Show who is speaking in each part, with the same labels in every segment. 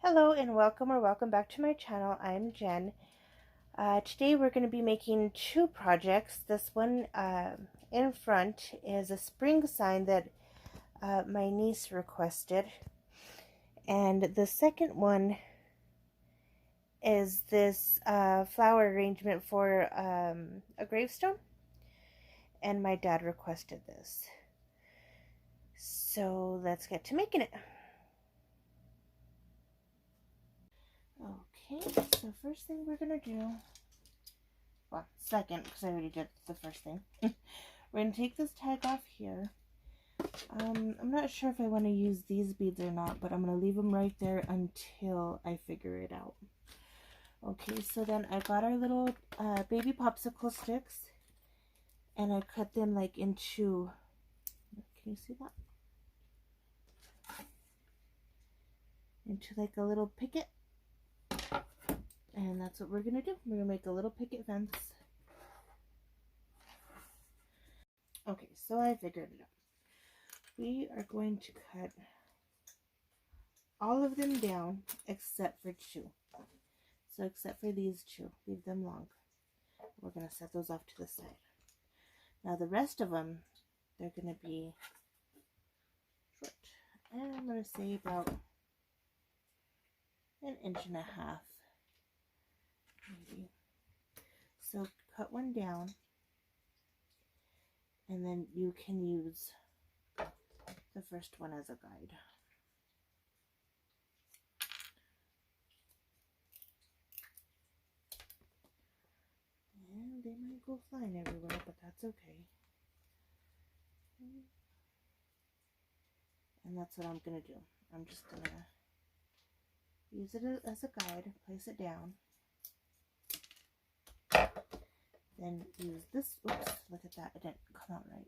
Speaker 1: Hello and welcome or welcome back to my channel. I'm Jen. Today we're going to be making two projects. This one in front is a spring sign that my niece requested. And the second one is this flower arrangement for a gravestone. And my dad requested this. So let's get to making it. Okay, so first thing we're going to do, well, second, because I already did the first thing. We're going to take this tag off here. I'm not sure if I want to use these beads or not, but I'm going to leave them right there until I figure it out. Okay, so then I got our little baby popsicle sticks, and I cut them like into, can you see that? Into like a little picket. And that's what we're going to do. We're going to make a little picket fence. Okay, so I figured it out. We are going to cut all of them down except for two. So except for these two, leave them long. We're going to set those off to the side. Now the rest of them, they're going to be short. And I'm going to say about 1.5 inches, maybe. So cut one down, and then you can use the first one as a guide. And they might go flying everywhere, but that's okay. And that's what I'm going to do. I'm just going to use it as a guide, place it down. Then use this, oops, look at that, it didn't come out right.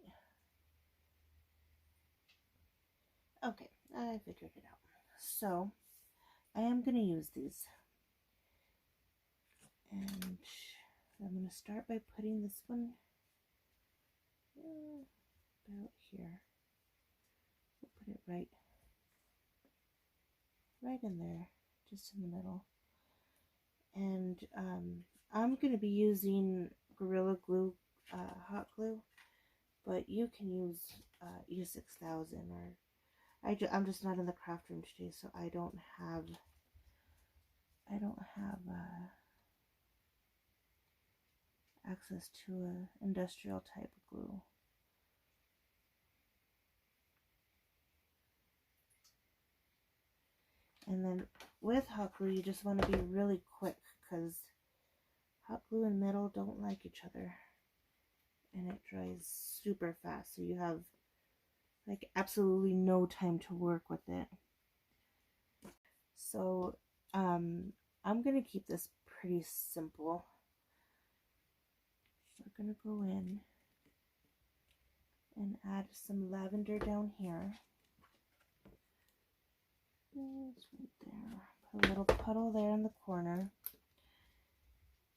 Speaker 1: Okay, I figured it out. So, I am going to use these. And I'm going to start by putting this one about here. We'll put it right in there, just in the middle. And I'm going to be using Gorilla Glue hot glue, but you can use E6000 or I'm just not in the craft room today, so I don't have access to an industrial type of glue. And then with hot glue, you just want to be really quick because hot glue and metal don't like each other, and it dries super fast, so you have like absolutely no time to work with it. So I'm gonna keep this pretty simple. We're gonna go in and add some lavender down here. It's right there. Put a little puddle there in the corner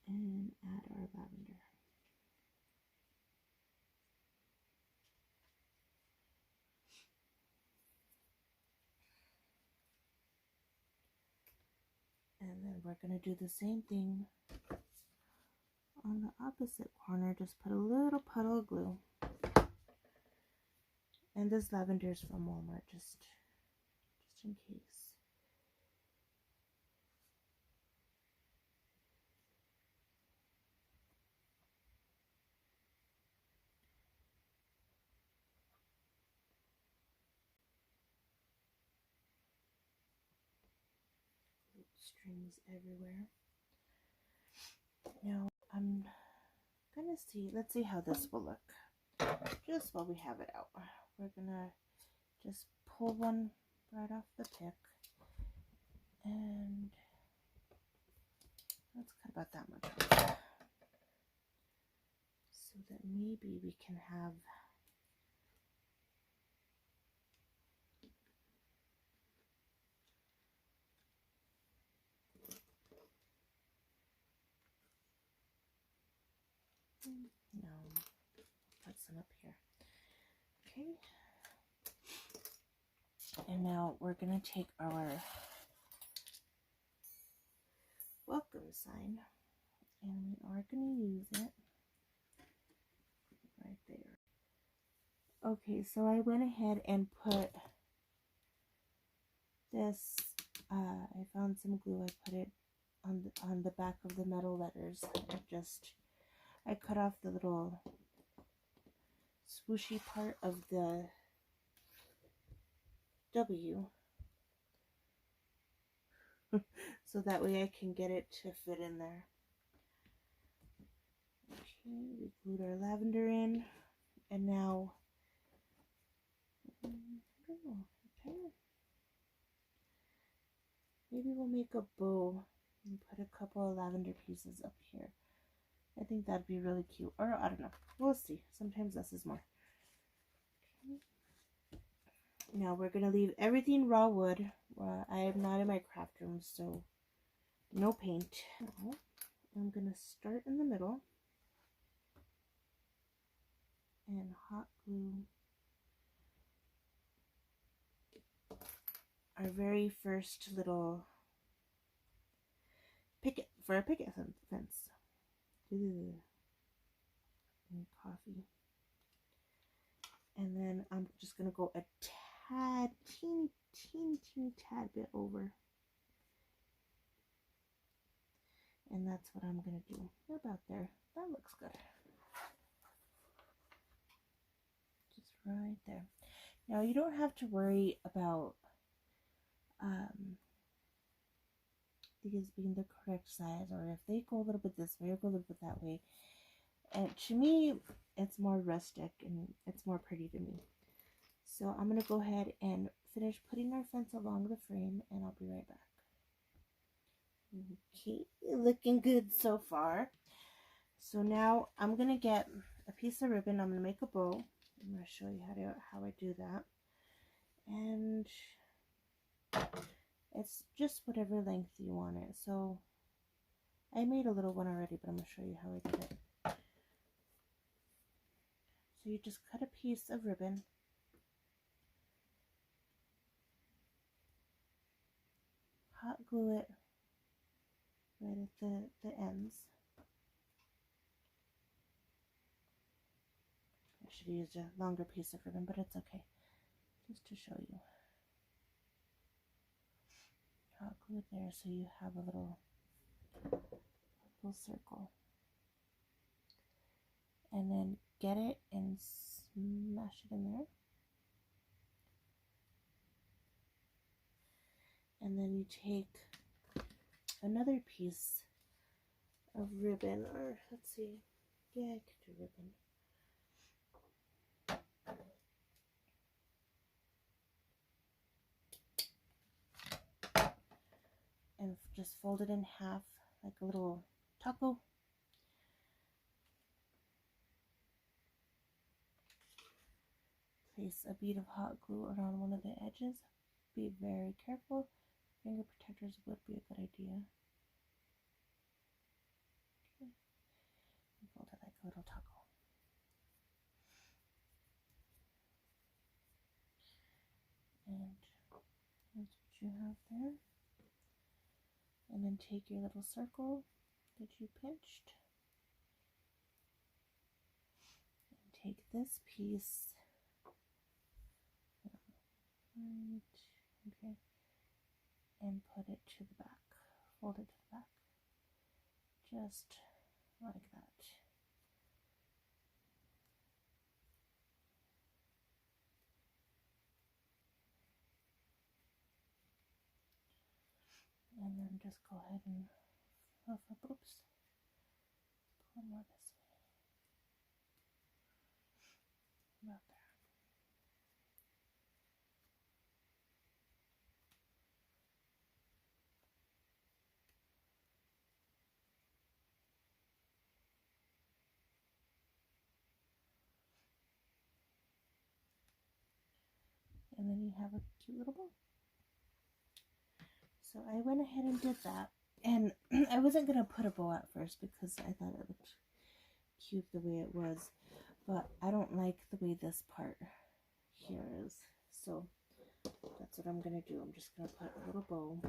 Speaker 1: and add our lavender. And then we're going to do the same thing on the opposite corner. Just put a little puddle of glue. And this lavender is from Walmart, just in case. Strings everywhere. Now I'm gonna see, let's see how this will look just while we have it out. We're gonna just pull one right off the pick, and let's cut about that much off so that maybe we can have no, put some up here. Okay, and now we're gonna take our welcome sign, and we are going to use it right there. Okay, so I went ahead and put this, I found some glue, I put it on the back of the metal letters. I cut off the little swooshy part of the W so that way I can get it to fit in there. Okay, we glued our lavender in, and now I don't know, maybe we'll make a bow and put a couple of lavender pieces up here. I think that'd be really cute, or I don't know, we'll see. Sometimes less is more. Okay. Now we're gonna leave everything raw wood. I am not in my craft room, so no paint. Now I'm gonna start in the middle and hot glue our very first little picket for a picket fence. Ooh, and coffee. And then I'm just gonna go a tad, teeny tad bit over. And that's what I'm gonna do. About there. That looks good. Just right there. Now you don't have to worry about these being the correct size, or if they go a little bit this way or go a little bit that way. And to me, it's more rustic and it's more pretty to me. So I'm gonna go ahead and finish putting our fence along the frame, and I'll be right back. Okay, looking good so far. So now I'm gonna get a piece of ribbon. I'm gonna make a bow. I'm gonna show you how I do that. And it's just whatever length you want it. So I made a little one already, but I'm gonna show you how I did it. So you just cut a piece of ribbon, hot glue it right at the ends. I should have used a longer piece of ribbon, but it's okay. Just to show you. Hot glue it there so you have a little circle. And then get it and smash it in there. And then you take another piece of ribbon, or let's see, yeah, I could do ribbon. And just fold it in half like a little taco. Place a bead of hot glue around one of the edges. Be very careful. Finger protectors would be a good idea. Okay. And fold it like a little taco. And that's what you have there. And then take your little circle that you pinched and take this piece, right, okay, and put it to the back. Fold it to the back, just like that. And then just go ahead and fluff up, oops, pull more this way, about there. And then you have a cute little bow. So I went ahead and did that, and I wasn't going to put a bow at first because I thought it looked cute the way it was, but I don't like the way this part here is, so that's what I'm going to do. I'm just going to put a little bow.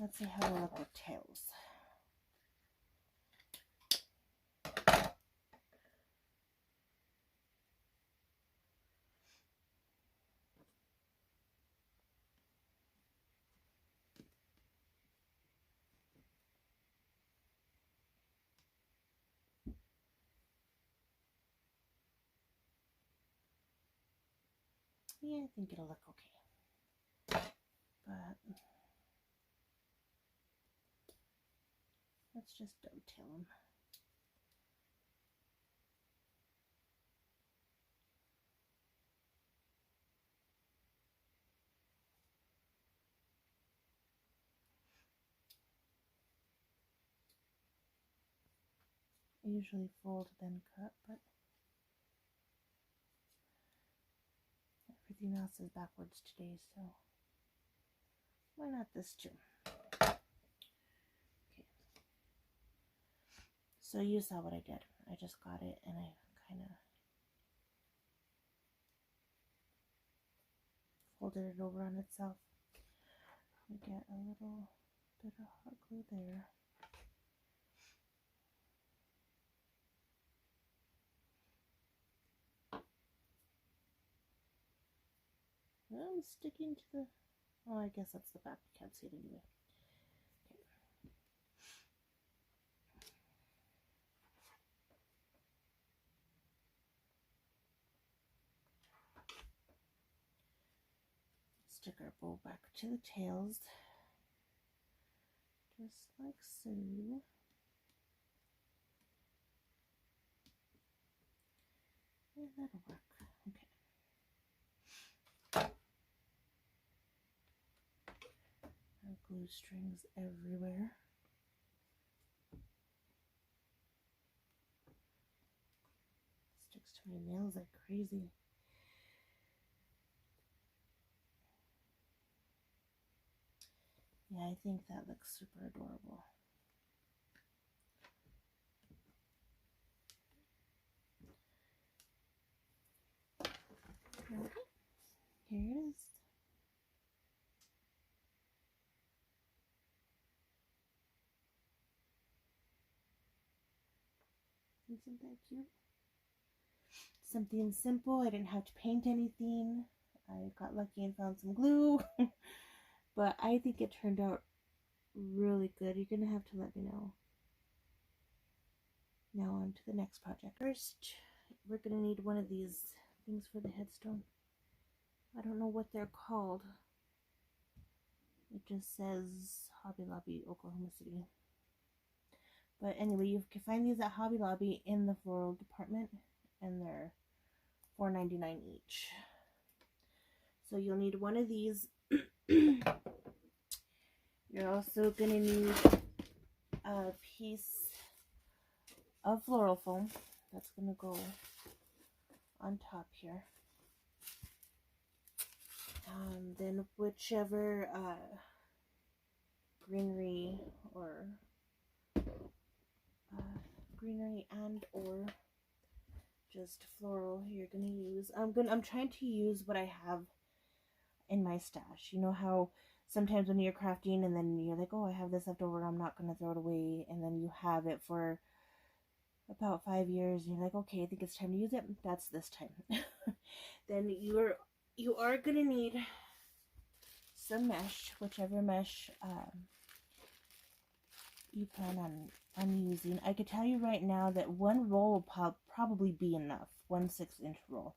Speaker 1: Let's see how they look with tails. Yeah, I think it'll look okay. But let's just dovetail them. I usually fold then cut, but everything else is backwards today, so why not this too? Okay. So you saw what I did. I just got it and I kind of folded it over on itself. We get a little bit of hot glue there. I'm sticking to the, oh, I guess that's the back. You can't see it anyway. Okay. Stick our bow back to the tails, just like so. Yeah, that'll work. Okay. Our glue strings everywhere. Sticks to my nails like crazy. Yeah, I think that looks super adorable. Okay, here it is. Isn't that cute? Something simple. I didn't have to paint anything. I got lucky and found some glue. But I think it turned out really good. You're going to have to let me know. Now on to the next project. First, we're going to need one of these things for the headstone. I don't know what they're called. It just says Hobby Lobby, Oklahoma City. But anyway, you can find these at Hobby Lobby in the floral department, and they're $4.99 each. So you'll need one of these. You're also going to need a piece of floral foam that's going to go on top here. Then whichever greenery or greenery and or just floral you're gonna use. I'm trying to use what I have in my stash. You know how sometimes when you're crafting and then you're like, oh, I have this left over, I'm not gonna throw it away, and then you have it for about 5 years and you're like, okay, I think it's time to use it. That's this time. Then you are gonna need some mesh, whichever mesh you plan on using. I could tell you right now that one roll will probably be enough, 1 6-inch roll.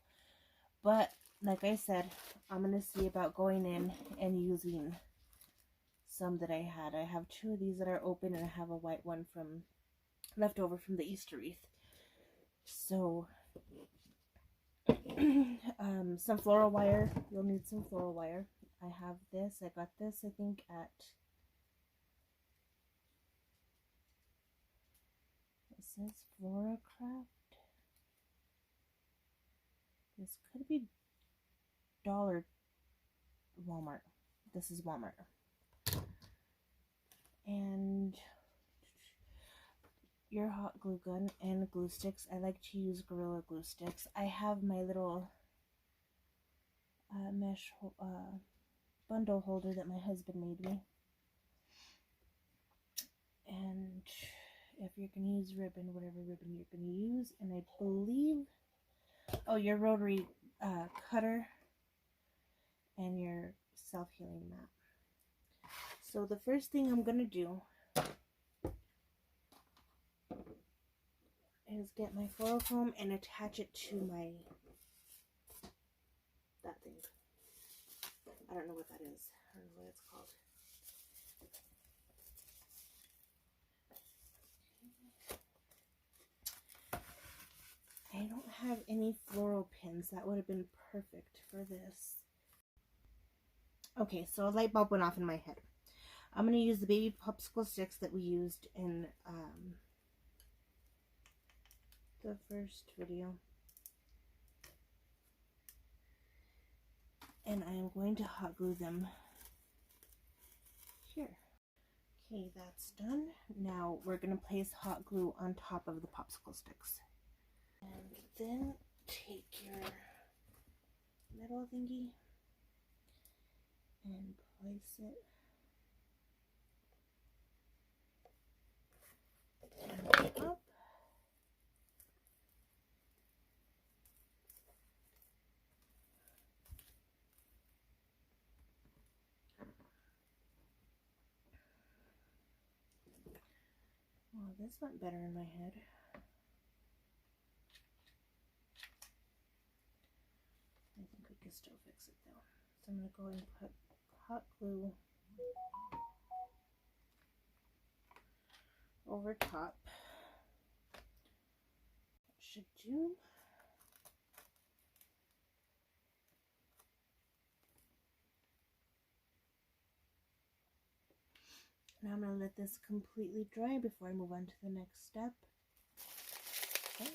Speaker 1: But like I said, I'm gonna see about going in and using some that I had. I have 2 of these that are open, and I have a white one from left over from the Easter wreath. So some floral wire. You'll need some floral wire. I have this. I got this, I think, at, it says Floracraft. This could be Walmart. This is Walmart. And your hot glue gun and glue sticks. I like to use Gorilla Glue sticks. I have my little mesh bundle holder that my husband made me. And if you're going to use ribbon, whatever ribbon you're going to use, and I believe, oh, your rotary cutter and your self-healing mat. So the first thing I'm going to do is get my fluorofoam and attach it to that thing. I don't know what that is. I don't know what it's called. I don't have any floral pins. That would have been perfect for this. Okay, so a light bulb went off in my head. I'm going to use the baby popsicle sticks that we used in the first video. And I am going to hot glue them here. Okay, that's done. Now we're going to place hot glue on top of the popsicle sticks. And then take your metal thingy and place it down up. Oh, this went better in my head. I think we can still fix it though. So I'm going to go and put hot glue over top. Should do. Now I'm going to let this completely dry before I move on to the next step. Okay.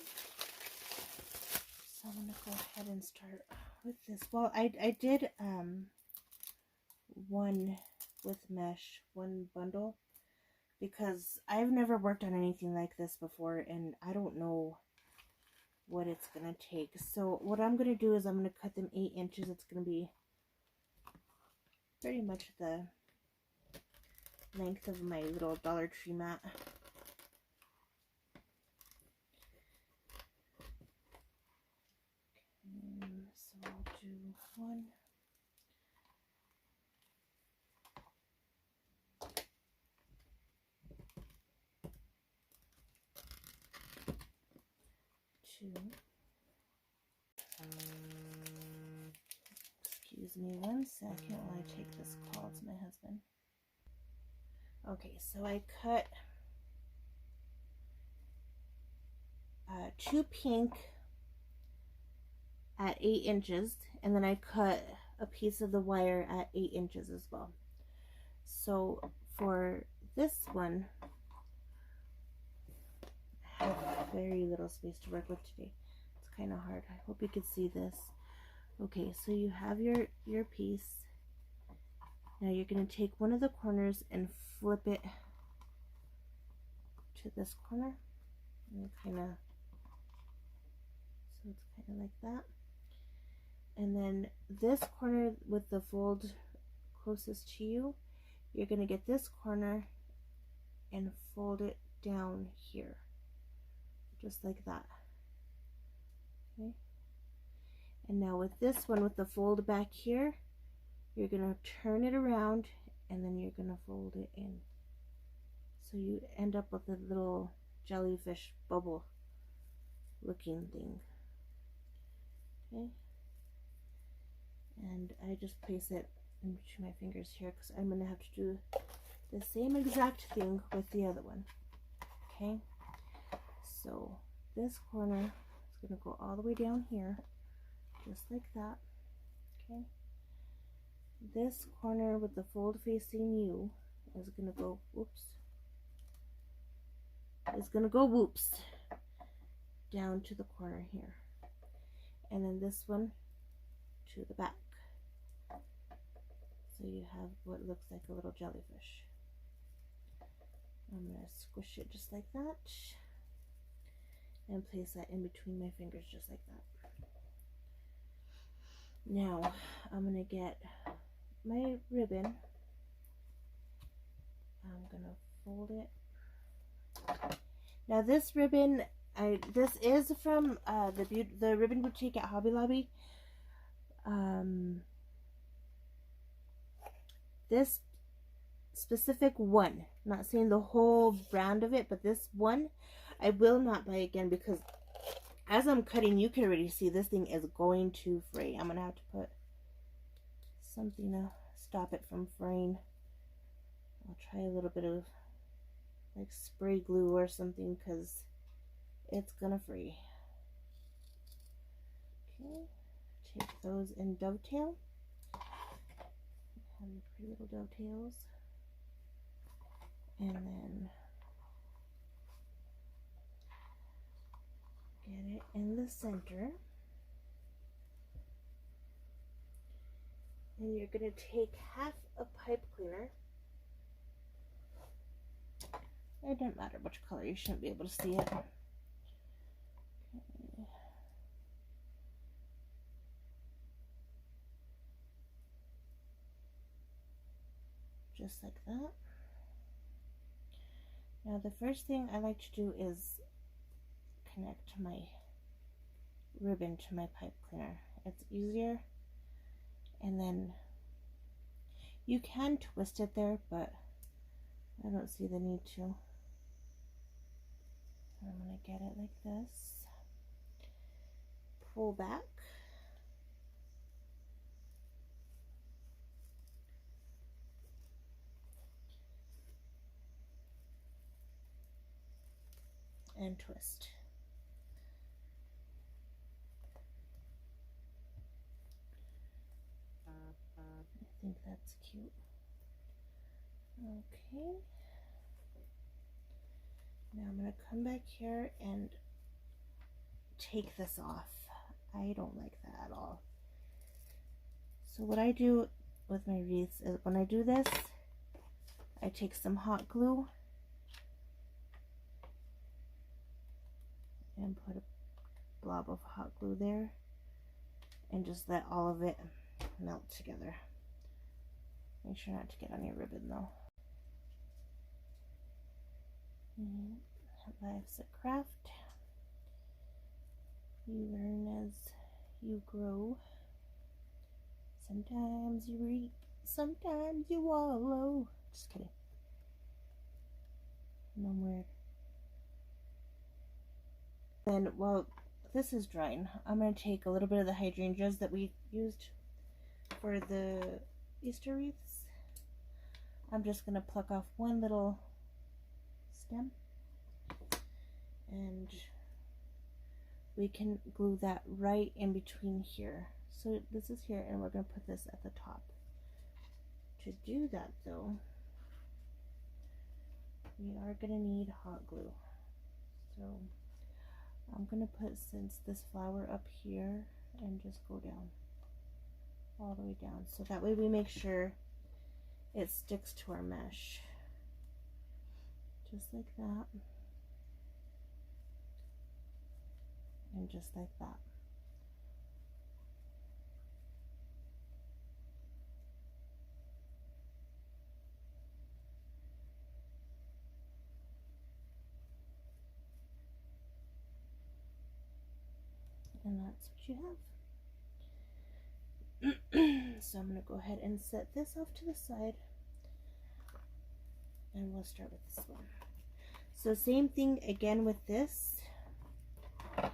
Speaker 1: So I'm going to go ahead and start with this. Well, I did one with mesh, one bundle, because I've never worked on anything like this before and I don't know what it's going to take. So what I'm going to do is I'm going to cut them 8 inches. It's going to be pretty much the length of my little Dollar Tree mat. So I'll do 1, 2. Excuse me 1 second while I take this call to my husband. Okay, so I cut 2 pink at 8 inches, and then I cut a piece of the wire at 8 inches as well. So for this one, I have very little space to work with today. It's kind of hard. I hope you can see this. Okay, so you have your piece. Now you're going to take one of the corners and flip it to this corner. And kind of, so it's kind of like that. And then this corner with the fold closest to you, you're going to get this corner and fold it down here. Just like that. Okay. And now with this one, with the fold back here, you're going to turn it around and then you're going to fold it in. So you end up with a little jellyfish bubble looking thing. Okay. And I just place it into my fingers here because I'm going to have to do the same exact thing with the other one. Okay. So this corner is going to go all the way down here, just like that. Okay. This corner with the fold facing you is going to go, whoops, is going to go whoops down to the corner here. And then this one to the back. So you have what looks like a little jellyfish. I'm going to squish it just like that and place that in between my fingers just like that. Now I'm going to get my ribbon. I'm going to fold it Now this ribbon, this is from the Ribbon Boutique at Hobby Lobby. This specific one, not saying the whole brand of it, but this one I will not buy again, because as I'm cutting, you can already see this thing is going to fray. I'm gonna have to put something to stop it from fraying. I'll try a little bit of like spray glue or something, because it's gonna fray. Okay, take those in dovetail. Have the pretty little dovetails, and then get it in the center. And you're going to take half a pipe cleaner. It doesn't matter which color, you shouldn't be able to see it. Okay. Just like that. Now the first thing I like to do is connect my ribbon to my pipe cleaner. It's easier. And then you can twist it there, but I don't see the need to. I'm going to get it like this. Pull back. And twist. I think that's cute. Okay. Now I'm going to come back here and take this off. I don't like that at all. So what I do with my wreaths is when I do this, I take some hot glue and put a blob of hot glue there and just let all of it melt together. Make sure not to get on your ribbon though. Life's a craft. You learn as you grow. Sometimes you reap, sometimes you wallow. Just kidding. No, I'm weird. Then, while this is drying, I'm going to take a little bit of the hydrangeas that we used for the Easter wreaths. I'm just going to pluck off one little stem, and we can glue that right in between here. So this is here, and we're going to put this at the top. To do that though, we are going to need hot glue. So I'm going to put this flower up here and just go down, all the way down. So that way we make sure it sticks to our mesh. Just like that. And just like that. And that's what you have. So I'm going to go ahead and set this off to the side, and we'll start with this one. So same thing again with this. We're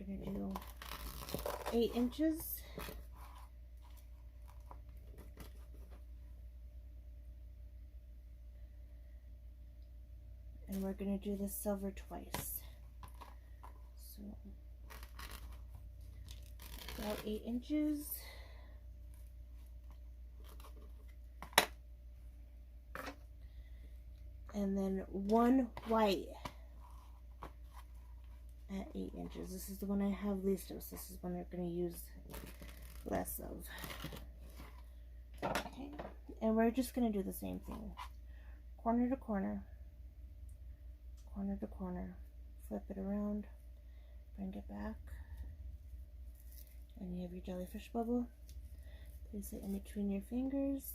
Speaker 1: going to do 8 inches. And we're going to do the silver twice. So about 8 inches. And then one white at 8 inches. This is the one I have least of. So this is one we're going to use less of. Okay. And we're just going to do the same thing. Corner to corner. Corner to corner, flip it around, bring it back, and you have your jellyfish bubble. Place it in between your fingers,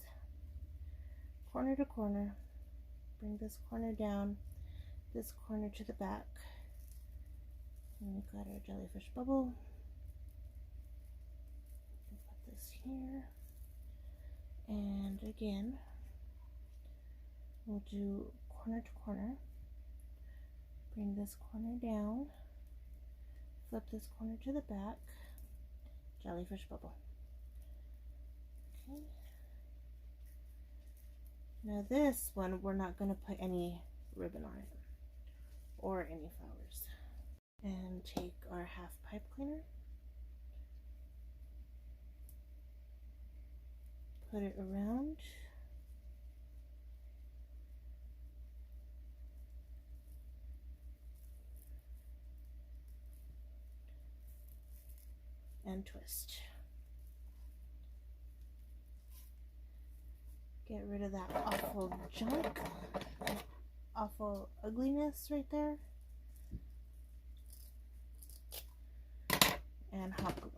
Speaker 1: corner to corner. Bring this corner down, this corner to the back. And we've got our jellyfish bubble. Put this here. And again, we'll do corner to corner. Bring this corner down, flip this corner to the back, jellyfish bubble. Okay. Now this one, we're not going to put any ribbon on it or any flowers. And take our half pipe cleaner, put it around, and twist. Get rid of that awful junk, awful ugliness right there. And hot glue.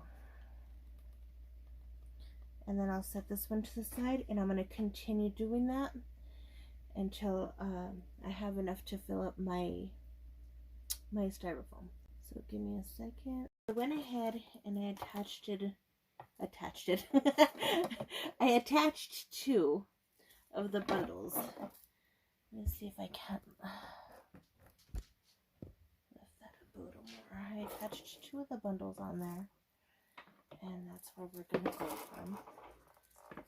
Speaker 1: And then I'll set this one to the side, and I'm going to continue doing that until I have enough to fill up my styrofoam. So give me a second. I went ahead and I attached it. I attached 2 of the bundles. Let me see if I can lift that up a little more. I attached 2 of the bundles on there, and that's where we're going to go from.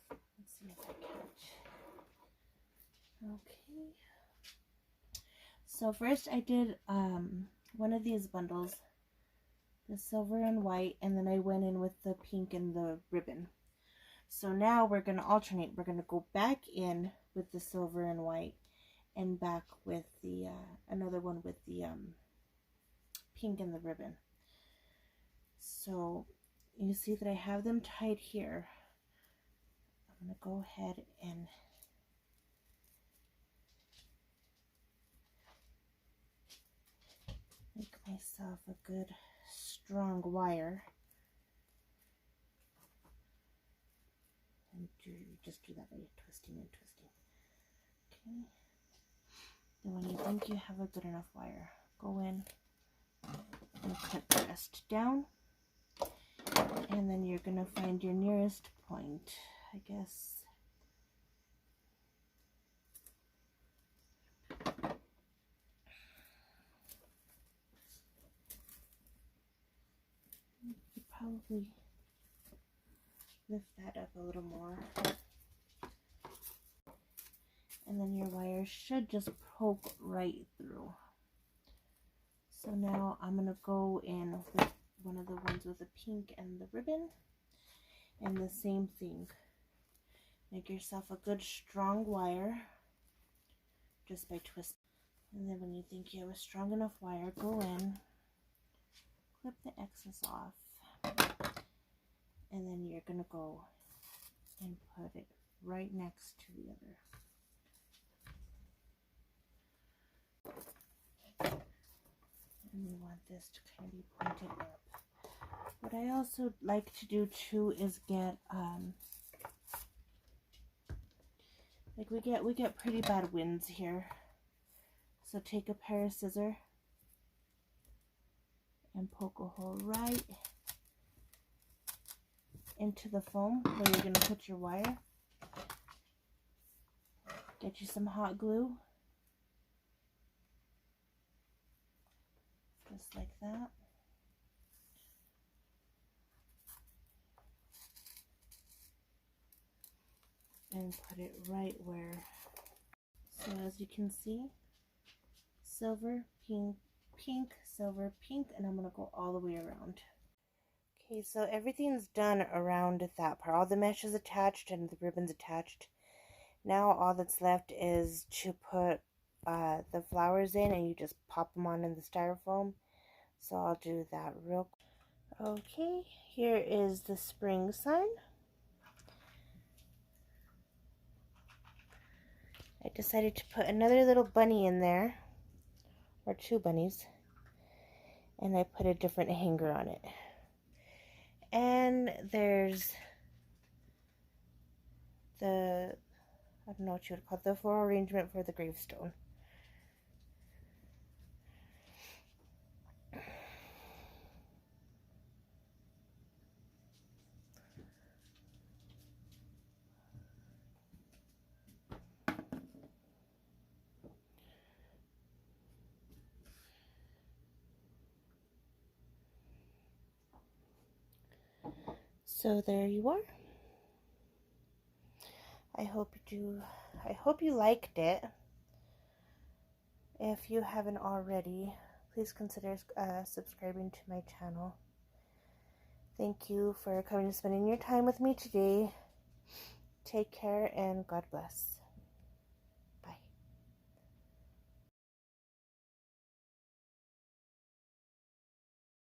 Speaker 1: Let's see if I catch. Okay. So first I did one of these bundles, the silver and white, and then I went in with the pink and the ribbon. So now we're going to alternate. We're going to go back in with the silver and white, and back with the another one with the pink and the ribbon. So you see that I have them tied here. I'm going to go ahead and make myself a good strong wire. And just do that by twisting and twisting. Okay. Then when you think you have a good enough wire, go in and cut the rest down. And then you're going to find your nearest point, I guess. You probably lift that up a little more. And then your wire should just poke right through. So now I'm going to go in with one of the ones with the pink and the ribbon, and the same thing. Make yourself a good strong wire just by twisting. And then when you think you have a strong enough wire, go in, clip the excess off, and then you're going to go and put it right next to the other. And we want this to kind of be pointed up. What I also like to do too is get like we get pretty bad winds here. So take a pair of scissors and poke a hole right into the foam where you're going to put your wire. Get you some hot glue. Just like that. And put it right where. So as you can see, silver, pink, pink, silver, pink, and I'm going to go all the way around. Okay, so everything's done around that part. All the mesh is attached and the ribbon's attached. Now all that's left is to put the flowers in, and you just pop them on in the styrofoam. So I'll do that real quick. Okay, here is the spring sign. I decided to put another little bunny in there, or 2 bunnies, and I put a different hanger on it. And there's the, I don't know what you would call it, the floral arrangement for the gravestone. So there you are. I hope you liked it. If you haven't already, please consider subscribing to my channel. Thank you for coming and spending your time with me today. Take care and God bless.